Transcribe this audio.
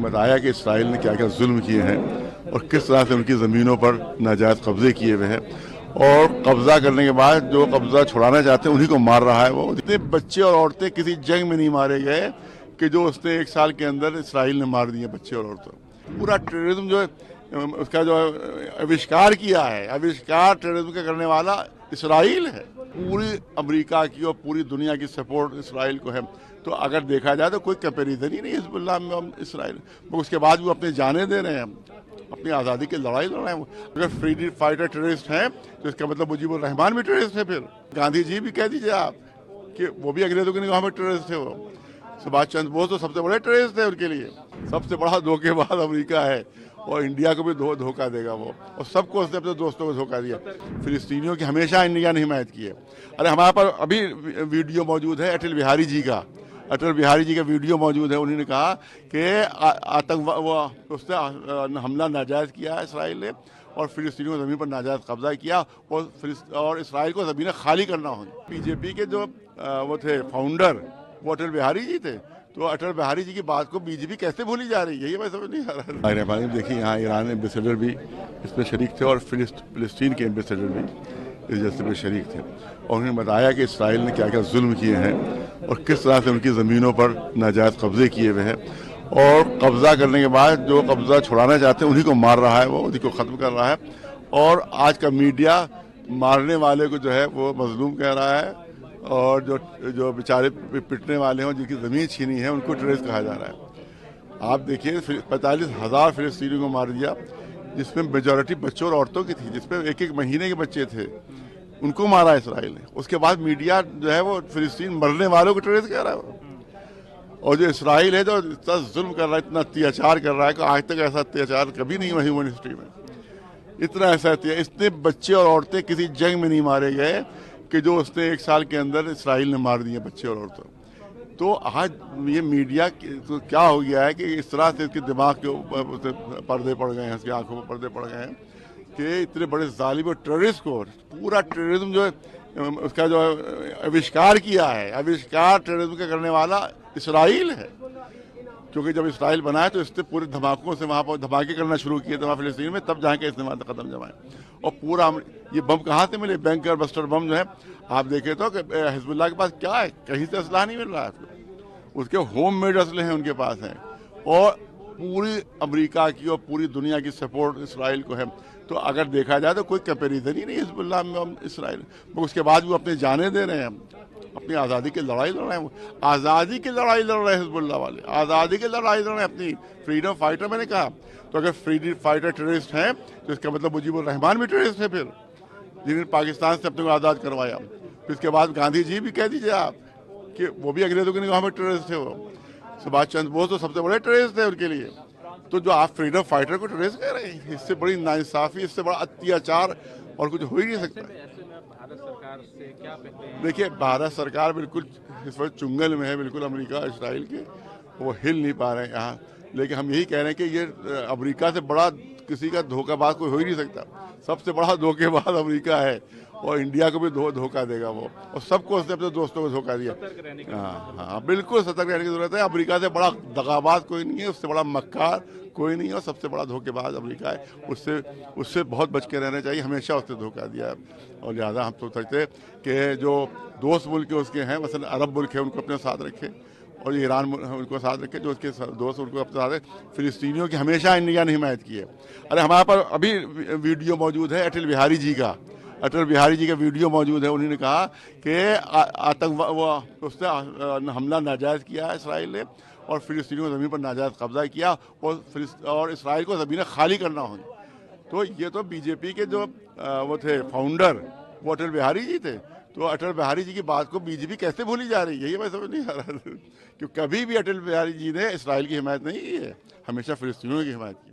बताया कि इसराइल ने क्या क्या जुल्म किए हैं और किस तरह से उनकी ज़मीनों पर नाजायज़ कब्जे किए हुए हैं, और कब्जा करने के बाद जो कब्जा छुड़ाना चाहते हैं उन्हीं को मार रहा है। वो इतने बच्चे और औरतें किसी जंग में नहीं मारे गए कि जो उसने 1 साल के अंदर इसराइल ने मार दिए बच्चे और औरतें। पूरा टेररिज्म जो है उसका जो आविष्कार किया है, आविष्कार टेररिज्म का करने वाला इसराइल है। पूरी अमेरिका की और पूरी दुनिया की सपोर्ट इसराइल को है। तो अगर देखा जाए तो कोई कंपैरिजन ही नहीं हिजबुल्लाह में इसराइल। उसके बाद वो अपने जाने दे रहे हैं, अपनी आज़ादी की लड़ाई लड़ रहे हैं। अगर फ्रीडम फाइटर टेररिस्ट हैं तो इसका मतलब मुजीबुर रहमान भी टेररिस्ट है। फिर गांधी जी भी कह दीजिए आप कि वो भी अंग्रेजों की निगाह में टेररिस्ट थे। वो सुभाष चंद्र बोस तो सबसे बड़े टेररिस्ट थे उनके लिए। सबसे बड़ा धोखेबाज अमेरिका है और इंडिया को भी धोखा देगा वो, और सबको उसने अपने दोस्तों को धोखा दिया। फिलिस्तीनियों की हमेशा इंडिया ने हिमायत की है। अरे हमारे पास अभी वीडियो मौजूद है अटल बिहारी जी का, अटल बिहारी जी का वीडियो मौजूद है। उन्होंने कहा कि आतंकवाद उसने हमला नाजायज़ किया है इसराइल ने, और फिलिस्तीनियों की ज़मीन पर नाजायज़ कब्जा किया, और इसराइल को ज़मीनें खाली करना होगी। बीजेपी के जो वो थे फाउंडर वो अटल बिहारी जी थे, तो अटल बिहारी जी की बात को बीजेपी कैसे भूली जा रही है, यही मैं समझ नहीं आ रहा है। देखिए यहाँ ईरान एम्बेसडर भी इसमें शरीक थे और फिलिस्तीन के एम्बेसडर भी इस जैसे में शरीक थे, और उन्होंने बताया कि इसराइल ने क्या क्या जुल्म किए हैं और किस तरह से उनकी ज़मीनों पर नाजायज़ कब्जे किए हुए हैं, और कब्जा करने के बाद जो कब्जा छुड़ाना चाहते हैं उन्हीं को मार रहा है, वो उन्हीं को ख़त्म कर रहा है। और आज का मीडिया मारने वाले को जो है वो मजलूम कह रहा है, और जो बेचारे पिटने वाले हैं जिनकी ज़मीन छीनी है उनको टेररिस्ट कहा जा रहा है। आप देखिए 45,000 फिलिस्तीनियों को मार दिया, जिसमें मेजॉरिटी बच्चों और औरतों की थी, जिसमें 1-1 महीने के बच्चे थे, उनको मारा इसराइल ने। उसके बाद मीडिया जो है वो फिलिस्तीन मरने वालों को टेररिस्ट कह रहा है। और जो इसराइल है जो इतना जुल्म कर रहा है, इतना अत्याचार कर रहा है कि आज तक ऐसा अत्याचार कभी नहीं हुआ ह्यूमन हिस्ट्री में। इतना ऐसा इतने बच्चे और औरतें किसी जंग में नहीं मारे गए कि जो उसने 1 साल के अंदर इसराइल ने मार दिए बच्चे और औरतें। तो आज ये मीडिया तो क्या हो गया है कि इस तरह से इसके दिमाग के ऊपर पर्दे पड़ गए हैं, इसकी आंखों पर पर्दे पड़ गए हैं कि इतने बड़े जालिम और टेररिस्ट को, पूरा टेररिज्म जो है उसका जो आविष्कार किया है, आविष्कार टेररिज्म का करने वाला इसराइल है। क्योंकि जब इसराइल बनाया तो इसने पूरे धमाकों से वहाँ पर धमाके करना शुरू किए थे वहाँ फिलिस्तीन में, तब जाके इसने वहाँ कदम जमाए। और पूरा ये बम कहाँ से मिले, बैंकर बस्टर बम जो है आप देखे तो हिजबुल्लाह के पास क्या है, कहीं से असलाह नहीं मिल रहा है, उसके होम मेड असले हैं उनके पास हैं। और पूरी अमेरिका की और पूरी दुनिया की सपोर्ट इसराइल को है। तो अगर देखा जाए तो कोई कंपैरिजन ही नहीं हिजबुल्लाह में इसराइल। उसके बाद वो अपने जाने दे रहे हैं, अपनी आज़ादी की लड़ाई लड़ रहे हैं। आज़ादी की लड़ाई लड़ रहे हैं हिजबुल्लाह वाले, आज़ादी की लड़ाई लड़ रहे हैं, अपनी फ्रीडम फाइटर। मैंने कहा तो अगर फ्रीडम फाइटर टेररिस्ट हैं तो इसका मतलब मुजीबुर रहमान भी टेररिस्ट है, फिर जिन्होंने पाकिस्तान से अपने को आज़ाद करवाया। फिर इसके बाद गांधी जी भी कह दीजिए आप कि वो भी अंग्रेजों की निगाह में टेररिस्ट थे। वो सुभाष चंद्र बोस तो सबसे बड़े टेररिस्ट थे उनके लिए। तो जो आप फ्रीडम फाइटर को टेररिस्ट कह रहे हैं, इससे बड़ी नाइंसाफी, इससे बड़ा अत्याचार और कुछ हो ही नहीं सकता। देखिए भारत सरकार बिल्कुल इस वक्त चुंगल में है, बिल्कुल अमेरिका इसराइल के, वो हिल नहीं पा रहे हैं यहाँ। लेकिन हम यही कह रहे हैं कि ये अमेरिका से बड़ा किसी का धोखाबाज कोई हो ही नहीं सकता। सबसे बड़ा धोखेबाज अमेरिका है, और इंडिया को भी धोखा देगा वो, और सबको उसने अपने दोस्तों को धोखा दिया। हाँ, बिल्कुल सतर्क रहने की जरूरत है। अमेरिका से बड़ा दगाबाज कोई नहीं है, उससे बड़ा मक्कार कोई नहीं है, और सबसे बड़ा धोखेबाज अमेरिका है। उससे बहुत बच के रहना चाहिए, हमेशा उसने धोखा दिया है। और लिहाजा हम सोच सकते हैं कि जो दोस्त मुल्क उसके हैं, मसलन अरब मुल्क है, उनको अपने साथ रखे, और ईरान उनको साथ रखे, जो उसके दोस्त उनको अपने साथ रखे। फिलिस्तीनियों की हमेशा इंडिया ने हिमायत की है। अरे हमारे पास अभी वीडियो मौजूद है अटल बिहारी जी का, अटल बिहारी जी का वीडियो मौजूद है। उन्होंने कहा कि आतंकवाद उसने हमला नाजायज़ किया है इसराइल ने, और फिलिस्तीनियों की ज़मीन पर नाजायज़ कब्जा किया, और इसराइल को ज़मीनें खाली करना होगी। तो ये तो बीजेपी के जो वो थे फाउंडर वो अटल बिहारी जी थे, तो अटल बिहारी जी की बात को बीजेपी कैसे भूली जा रही है, यही मैं समझ नहीं आ रहा है। क्योंकि कभी भी अटल बिहारी जी ने इसराइल की हिमायत नहीं की है, हमेशा फिलिस्तीनियों की हिमायत की।